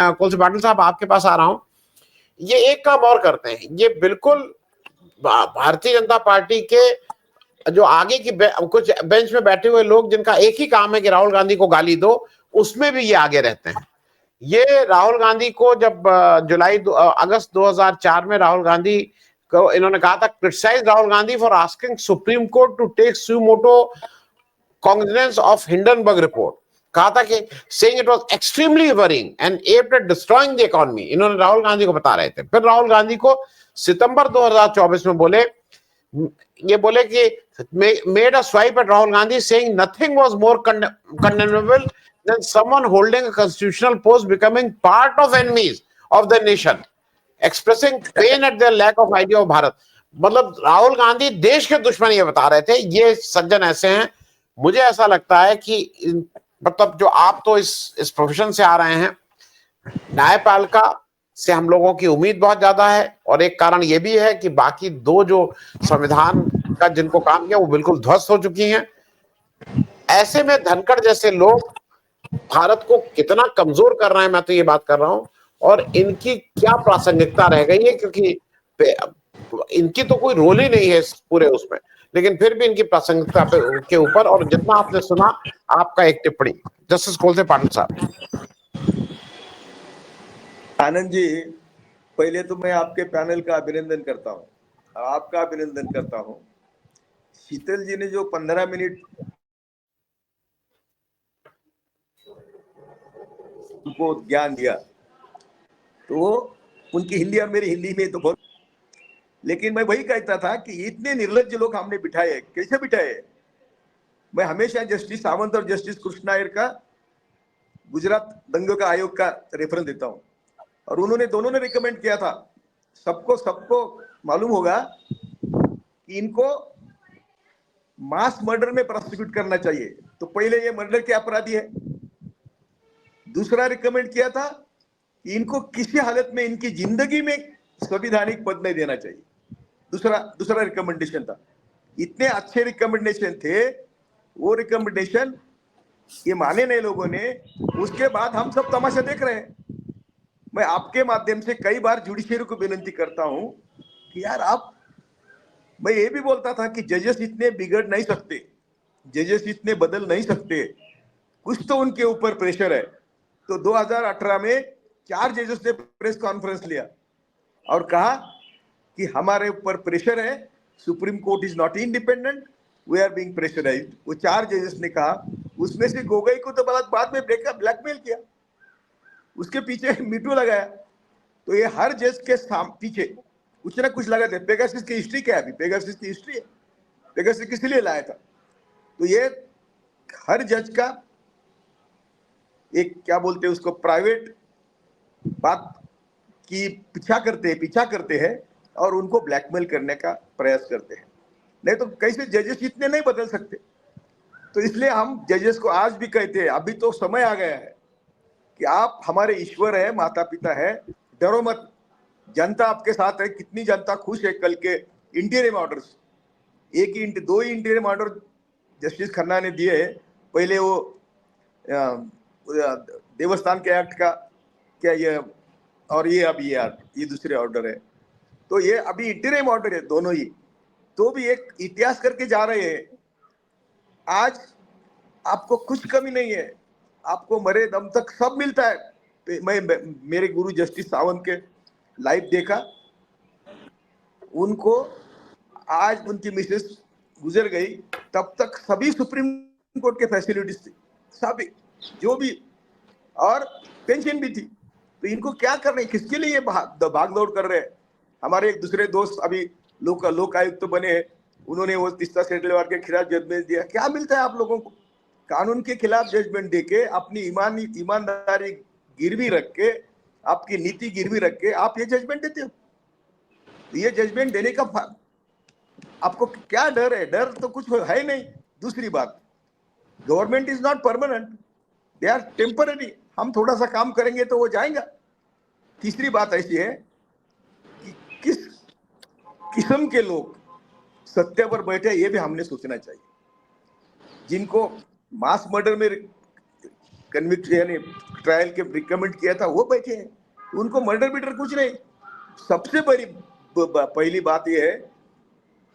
मैं कुलदीप पाटिल साहब आपके पास आ रहा हूं। ये एक काम और करते हैं, ये बिल्कुल भारतीय जनता पार्टी के जो आगे की कुछ बेंच में बैठे हुए लोग जिनका एक ही काम है कि राहुल गांधी को गाली दो, उसमें भी ये आगे रहते हैं। ये राहुल गांधी को जब अगस्त 2004 में राहुल गांधी को इन्होंने कहा था, criticize Rahul Gandhi for asking Supreme Court to take suo motu cognizance of Hindenburg report. कहा था कि saying it was extremely worrying and aimed at destroying the economy. इन्होंने राहुल गांधी को बता रहे थे। फिर राहुल गांधी को सितंबर 2024 में बोले कि made a swipe at Rahul Gandhi saying nothing was more condemnable than someone holding a constitutional post becoming part of enemies of the nation, expressing pain at their lack of idea of Bharat. मतलब राहुल गांधी देश के दुश्मन ये बता रहे थे। ये सज्जन ऐसे हैं, मुझे ऐसा लगता है कि मतलब जो आप तो इस प्रोफेशन से आ रहे हैं, न्यायपालिका से हम लोगों की उम्मीद बहुत ज्यादा है, और एक कारण ये भी है कि बाकी दो जो संविधान का जिनको काम किया वो बिल्कुल ध्वस्त हो चुकी हैं। ऐसे में धनखड़ जैसे लोग भारत को कितना कमजोर कर रहे हैं, मैं तो ये बात कर रहा हूं, और इनकी क्या प्रासंगिकता रह गई है, क्योंकि इनकी तो कोई रोल ही नहीं है इस पूरे उसमें, लेकिन फिर भी इनकी प्रासंगिकता के ऊपर, और जितना आपने सुना, आपका एक टिप्पणी जस्टिस कुलदीप पाटिल साहब। आनंद जी, पहले तो मैं आपके पैनल का अभिनंदन करता हूं, आपका अभिनंदन करता हूं। शीतल जी ने जो 15 मिनट को ज्ञान दिया, तो उनकी हिंदी और मेरी हिंदी में तो बहुत, लेकिन मैं वही कहता था कि इतने निर्लज्ज लोग हमने बिठाए, कैसे बिठाए। मैं हमेशा जस्टिस सावंत और जस्टिस कृष्णा अय्यर का गुजरात दंगों का आयोग का रेफरेंस देता हूं, और उन्होंने दोनों ने रिकमेंड किया था। सबको मालूम होगा कि इनको मास मर्डर में प्रोसिक्यूट करना चाहिए, तो पहले ये मर्डर के अपराधी है। दूसरा रिकमेंड किया था कि इनको किसी हालत में इनकी जिंदगी में संवैधानिक पद नहीं देना चाहिए। दूसरा रिकमेंडेशन था। इतने अच्छे रिकमेंडेशन थे, वो रिकमेंडेशन ये माने नहीं लोगों ने। उसके बाद हम सब तमाशा देख रहे हैं। मैं आपके माध्यम से कई बार जुडिशियरी को विनती करता हूं कि यार मैं ये भी बोलता था कि जजेस इतने बिगड़ नहीं सकते, जजेस इतने बदल नहीं सकते, कुछ तो उनके ऊपर प्रेशर है। तो 2018 में 4 जजेस ने प्रेस कॉन्फ्रेंस लिया और कहा कि हमारे ऊपर प्रेशर है, Supreme Court is not independent, we are being pressurized. वो 4 जजेस ने कहा। उसमें से गोगोई को तो बाद में ब्लैकमेल किया, उसके पीछे मीटू लगाया। तो ये हर जज के पीछे कुछ ना कुछ लगाते। पेगासस की हिस्ट्री क्या है? अभी पेगासस की हिस्ट्री है, पेगासस किस लिए लाया था। तो ये हर जज का एक क्या बोलते हैं उसको, प्राइवेट बात की पीछा करते हैं और उनको ब्लैकमेल करने का प्रयास करते हैं। नहीं तो कैसे जजेस इतने नहीं बदल सकते। तो इसलिए हम जजेस को आज भी कहते हैं, अभी तो समय आ गया है कि आप हमारे ईश्वर है, माता पिता है, डरो मत, जनता आपके साथ है। कितनी जनता खुश है। कल के इंटीरियम ऑर्डर्स, दो ही इंटीरियम ऑर्डर जस्टिस खन्ना ने दिए है। पहले वो देवस्थान के एक्ट का क्या ये, और ये अभी ये दूसरे ऑर्डर है। तो ये अभी इंटीरियम ऑर्डर है दोनों ही, तो भी एक इतिहास करके जा रहे हैं। आज आपको कुछ कमी नहीं है, आपको मरे दम तक सब मिलता है। मैं मेरे गुरु जस्टिस सावंत के लाइव देखा, उनको आज उनकी मिसेस गुजर गई, तब तक सभी सुप्रीम कोर्ट के फैसिलिटीज थी, सभी जो भी, और पेंशन भी थी। तो इनको क्या कर रहे हैं, किसके लिए भाग दौड़ कर रहे हैं। हमारे एक दूसरे दोस्त अभी लोक आयुक्त तो बने हैं, उन्होंने वो तीस्ता सेटलवार के खिलाफ जजमेंट दिया। क्या मिलता है आप लोगों को? कानून के खिलाफ जजमेंट देके, अपनी ईमानदारी गिरवी रख के, आपकी नीति गिरवी रख के आप ये जजमेंट देते हो। ये जजमेंट देने का आपको क्या डर है? डर तो कुछ है नहीं। दूसरी बात, government is not permanent, they are temporary. हम थोड़ा सा काम करेंगे तो वो जाएगा। तीसरी बात ऐसी है कि किस किस्म के लोग सत्य पर बैठे, ये भी हमने सोचना चाहिए। जिनको मास मर्डर में कन्विक्ट यानी ट्रायल के रिकमेंड किया था वो बैठे हैं, उनको मर्डर बिटर कुछ नहीं। सबसे बड़ी पहली बात यह है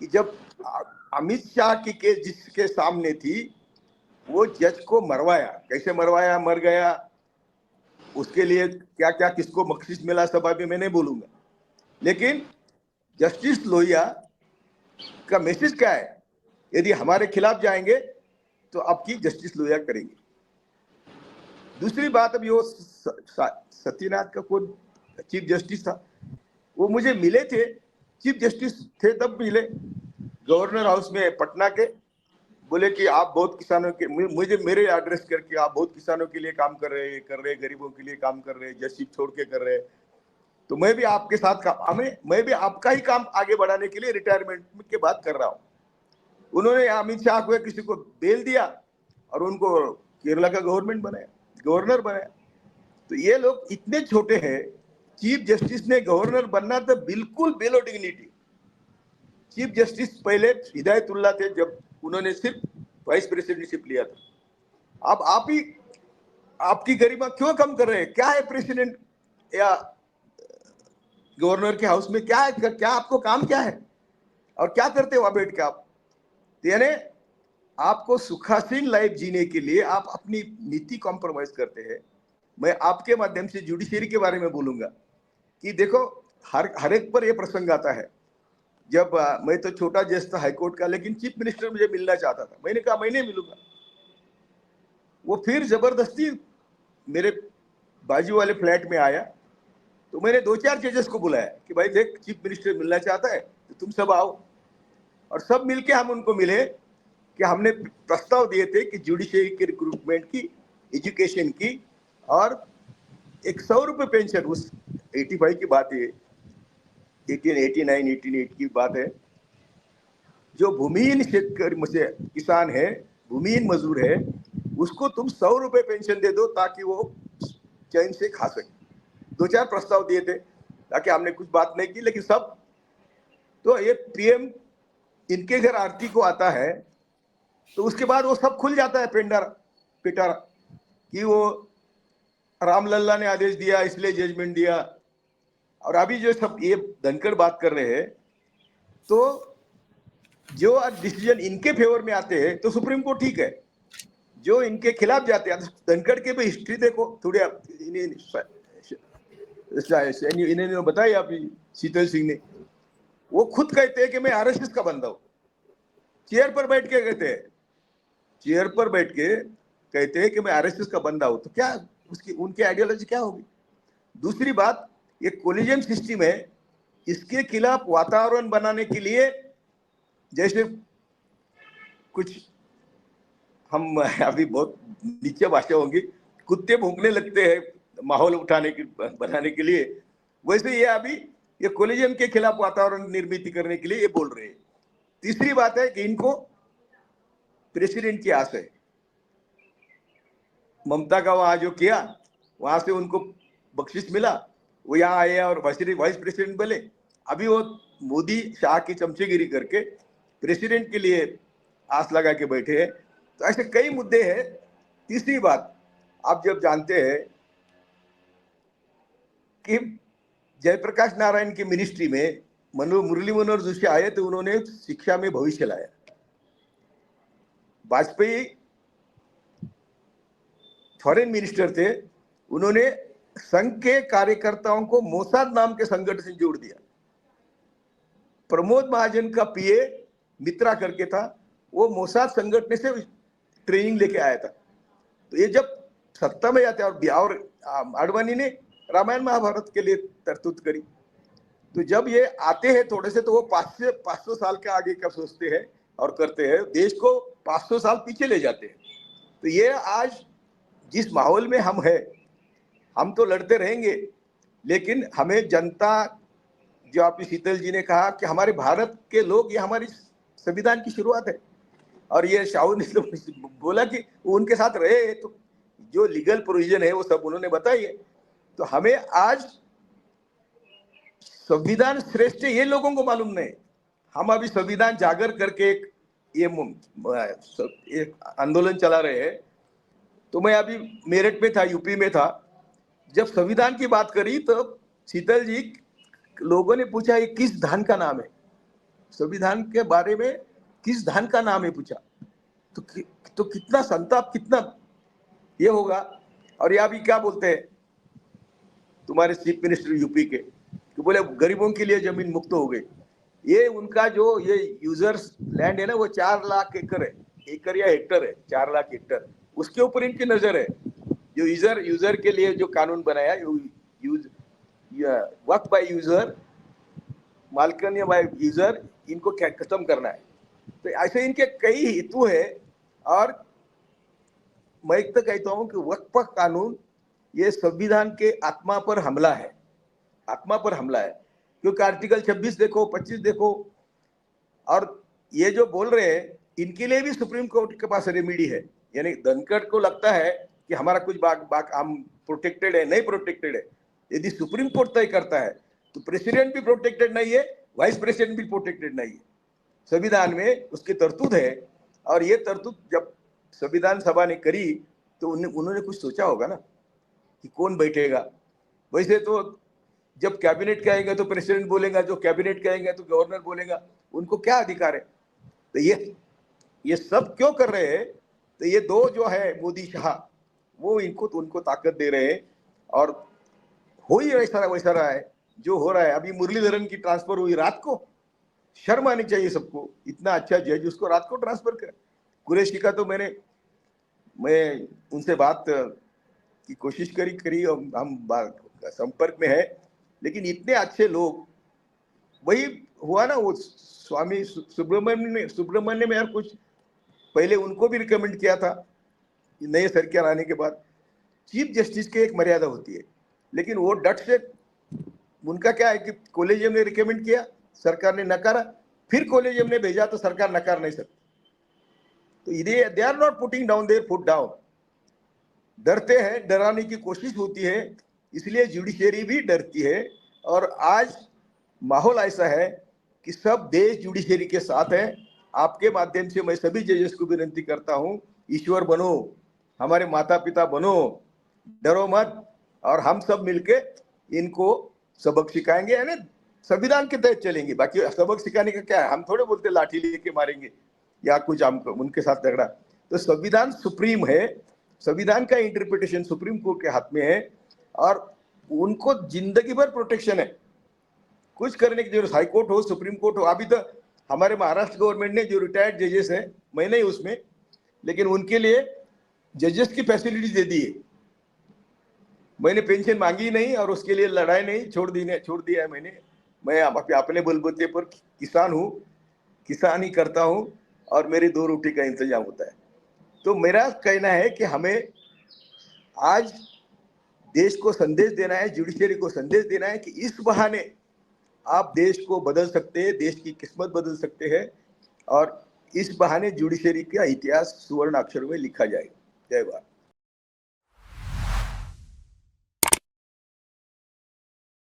कि जब अमित शाह की केस जिसके सामने थी वो जज को मरवाया, कैसे मरवाया, मर गया, उसके लिए क्या क्या किसको बख्शिश मिला सब अभी मैं नहीं बोलूंगा, लेकिन जस्टिस लोहिया का मैसेज क्या है, यदि हमारे खिलाफ जाएंगे तो आपकी जस्टिस लोहिया करेंगे। दूसरी बात, अभी वो सत्यनाथ का कौन चीफ जस्टिस था, वो मुझे मिले थे, चीफ जस्टिस थे तब मिले गवर्नर हाउस में पटना के, बोले कि आप बहुत किसानों के, मुझे मेरे एड्रेस करके आप बहुत किसानों के लिए काम कर रहे, गरीबों के लिए काम कर रहे, जस्टिस छोड़ के कर रहे, तो मैं भी आपके साथ काम, मैं भी आपका ही काम आगे बढ़ाने के लिए रिटायरमेंट के बाद कर रहा हूँ। उन्होंने अमित शाह को किसी को बेल दिया और उनको केरला का गवर्नर बनाया। तो ये लोग इतने छोटे हैं, चीफ जस्टिस ने गवर्नर बनना तो बिल्कुल बेलो डिग्निटी। चीफ जस्टिस पहले हिदायतुल्ला थे जब उन्होंने सिर्फ वाइस प्रेसिडेंटशिप लिया था। अब आप ही आपकी गरिमा क्यों कम कर रहे हैं? क्या है प्रेसिडेंट या गवर्नर के हाउस में, क्या है, क्या आपको काम क्या है और क्या करते हो वहां बैठ के आप? यानी आपको सुखासीन लाइफ जीने के लिए आप अपनी नीति कॉम्प्रोमाइज करते हैं। मैं आपके माध्यम से जुडिशरी के बारे में बोलूंगा कि देखो, हर एक पर यह प्रसंग आता है। जब मैं तो छोटा जज था हाईकोर्ट का, लेकिन चीफ मिनिस्टर मुझे मिलना चाहता था, मैंने कहा मैं नहीं मिलूंगा। वो फिर जबरदस्ती मेरे बाजू वाले फ्लैट में आया, तो मैंने 2-4 जजेस को बुलाया कि भाई देख, चीफ मिनिस्टर मिलना चाहता है तो तुम सब आओ। और सब मिलके हम उनको मिले कि हमने प्रस्ताव दिए थे कि जुडिशरी के रिक्रूटमेंट की, एजुकेशन की, और एक 100 रुपये पेंशन, उस 85 की बात है, 1889 1888 की बात है, जो भूमिहीन किसान है, भूमिहीन मजदूर है, उसको तुम 100 रुपये पेंशन दे दो ताकि वो चैन से खा सके। 2-4 प्रस्ताव दिए थे, ताकि हमने कुछ बात नहीं की, लेकिन सब तो ये पीएम इनके घर आरती को आता है तो उसके बाद वो सब खुल जाता है पिटारा कि वो रामलल्ला ने आदेश दिया इसलिए जजमेंट दिया। और अभी जो सब ये धनखड़ बात कर रहे हैं, तो जो डिसीजन इनके फेवर में आते हैं तो सुप्रीम कोर्ट ठीक है, जो इनके खिलाफ जाते हैं, धनखड़ के भी हिस्ट्री देखो थोड़ी, इन्होंने बताई आप, शीतल सिंह ने, वो खुद कहते हैं कि मैं आरएसएस का बंदा हूं। चेयर पर बैठ के कहते हैं, चेयर पर बैठ के कहते हैं कि मैं आरएसएस का बंदा हूं, तो क्या उसकी उनकी आइडियोलॉजी क्या होगी? दूसरी बात, ये कोलिजियम सिस्टम है, इसके खिलाफ वातावरण बनाने के लिए, जैसे कुछ हम अभी बहुत नीचे भाषा होंगी, कुत्ते भौंकने लगते हैं माहौल बनाने के लिए, वैसे ये अभी ये कोलिजियम के खिलाफ वातावरण निर्मित करने के लिए ये बोल रहे हैं। तीसरी बात है कि इनको प्रेसिडेंट की आस है। ममता का वहां जो किया, वहां से उनको बख्शिश मिला, वो यहाँ आए और वाइस प्रेसिडेंट बने। अभी वो मोदी शाह की चमचेगिरी करके प्रेसिडेंट के लिए आस लगा के बैठे हैं। तो ऐसे कई मुद्दे हैं। तीसरी बात, आप जब जानते हैं कि जयप्रकाश नारायण की मिनिस्ट्री में मुरली मनोहर जोशी आए तो उन्होंने शिक्षा में भविष्य लाया। वाजपेयी फॉरेन मिनिस्टर थे, उन्होंने संघ के कार्यकर्ताओं को मोसाद नाम के संगठन से जोड़ दिया। प्रमोद महाजन का पीए मित्रा करके था, वो मोसाद संगठन से ट्रेनिंग लेके आया था। तो ये जब सत्ता में जाते हैं, और आडवाणी ने रामायण महाभारत के लिए तरतूत करी, तो जब ये आते हैं थोड़े से, तो वो 500 साल के आगे का सोचते हैं और करते हैं, देश को 500 साल पीछे ले जाते हैं। तो ये आज जिस माहौल में हम हैं, हम तो लड़ते रहेंगे, लेकिन हमें जनता, जो आपकी शीतल जी ने कहा कि हमारे भारत के लोग, ये हमारी संविधान की शुरुआत है। और ये शाहू ने बोला कि वो उनके साथ रहे, तो जो लीगल प्रोविजन है वो सब उन्होंने बताई है। तो हमें आज संविधान श्रेष्ठ ये लोगों को मालूम नहीं। हम अभी संविधान जागर करके एक आंदोलन चला रहे हैं। तो मैं अभी मेरठ में था, यूपी में था, जब संविधान की बात करी तो शीतल जी, लोगों ने पूछा ये किस धान का नाम है, संविधान के बारे में किस धान का नाम है पूछा, तो तो कितना संताप, कितना ये होगा। और ये अभी क्या बोलते हैं तुम्हारे चीफ मिनिस्टर यूपी के, कि बोले गरीबों के लिए जमीन मुक्त हो गई। ये उनका जो ये यूजर्स लैंड है ना, वो 4 लाख एकड़ है, एकड़ या हेक्टर है, 4 लाख हेक्टर, उसके ऊपर इनकी नजर है। जो यूजर के लिए जो कानून बनाया, यूज वक्त बाय यूजर, मालकान बाय यूजर, इनको खत्म करना है। तो ऐसे इनके कई हेतु है। और मैं तो कहता हूं कि वक्फ कानून ये संविधान के आत्मा पर हमला है, आत्मा पर हमला है। क्योंकि आर्टिकल 26 देखो, 25 देखो, और ये जो बोल रहे हैं इनके लिए भी सुप्रीम कोर्ट के पास रेमेडी है। यानी धनखड़ को लगता है कि हमारा कुछ बाग हम प्रोटेक्टेड है, नहीं प्रोटेक्टेड है। यदि सुप्रीम कोर्ट तय करता है तो प्रेसिडेंट भी प्रोटेक्टेड नहीं है, वाइस प्रेसिडेंट भी प्रोटेक्टेड नहीं है। संविधान में उसकी तरतूद है। और ये तरतूद जब संविधान सभा ने करी तो उन्होंने कुछ सोचा होगा ना कि कौन बैठेगा। वैसे तो जब कैबिनेट कहेंगे तो प्रेसिडेंट बोलेगा, जो कैबिनेट कहेंगे तो गवर्नर बोलेगा, उनको क्या अधिकार है। तो ये सब क्यों कर रहे हैं, तो ये दो जो है मोदी शाह, वो इनको तो उनको ताकत दे रहे हैं। और हो ही वैसा वैसा रहा है जो हो रहा है। अभी मुरलीधरन की ट्रांसफर हुई रात को, शर्म आनी चाहिए सबको, इतना अच्छा जज उसको रात को ट्रांसफर कर। कुरैशी का तो मैं उनसे बात की कोशिश करी और हम संपर्क में है, लेकिन इतने अच्छे लोग। वही हुआ ना, वो स्वामी सुब्रमण्य में यार, कुछ पहले उनको भी रिकमेंड किया था नए सरकार आने के बाद। चीफ जस्टिस की एक मर्यादा होती है, लेकिन वो डट से, उनका क्या है कि कॉलेजियम ने रिकमेंड किया, सरकार ने नकारा, फिर कॉलेजियम ने भेजा तो सरकार नकार नहीं सकती। तो they are not putting down their foot down, डरते हैं, डराने की कोशिश होती है, इसलिए जुडिशरी भी डरती है। और आज माहौल ऐसा है कि सब देश जुडिशरी के साथ है। आपके माध्यम से मैं सभी जजेस को विनती करता हूं, ईश्वर बनो, हमारे माता पिता बनो, डरो मत, और हम सब मिलके इनको सबक सिखाएंगे। यानी संविधान के तहत चलेंगे। बाकी सबक सिखाने का क्या है, हम थोड़े बोलते लाठी लेके मारेंगे या कुछ हम उनके साथ झगड़ा। तो संविधान सुप्रीम है, संविधान का इंटरप्रिटेशन सुप्रीम कोर्ट के हाथ में है, और उनको जिंदगी भर प्रोटेक्शन है, कुछ करने की जरूरत, हाई कोर्ट हो, सुप्रीम कोर्ट हो। अभी तो हमारे महाराष्ट्र गवर्नमेंट ने जो रिटायर्ड जजेस हैं, मैं नहीं उसमें, लेकिन उनके लिए जजेस की फैसिलिटी दे दी है। मैंने पेंशन मांगी नहीं और उसके लिए लड़ाई नहीं, छोड़ दिया है मैंने। मैं अपने बलबूते पर किसान हूँ, किसान ही करता हूँ, और मेरी 2 रोटी का इंतजाम होता है। तो मेरा कहना है कि हमें आज देश को संदेश देना है, जुडिशरी को संदेश देना है कि इस बहाने आप देश को बदल सकते हैं, देश की किस्मत बदल सकते हैं, और इस बहाने जुडिशरी का इतिहास सुवर्ण अक्षर में लिखा जाए। जय भारत।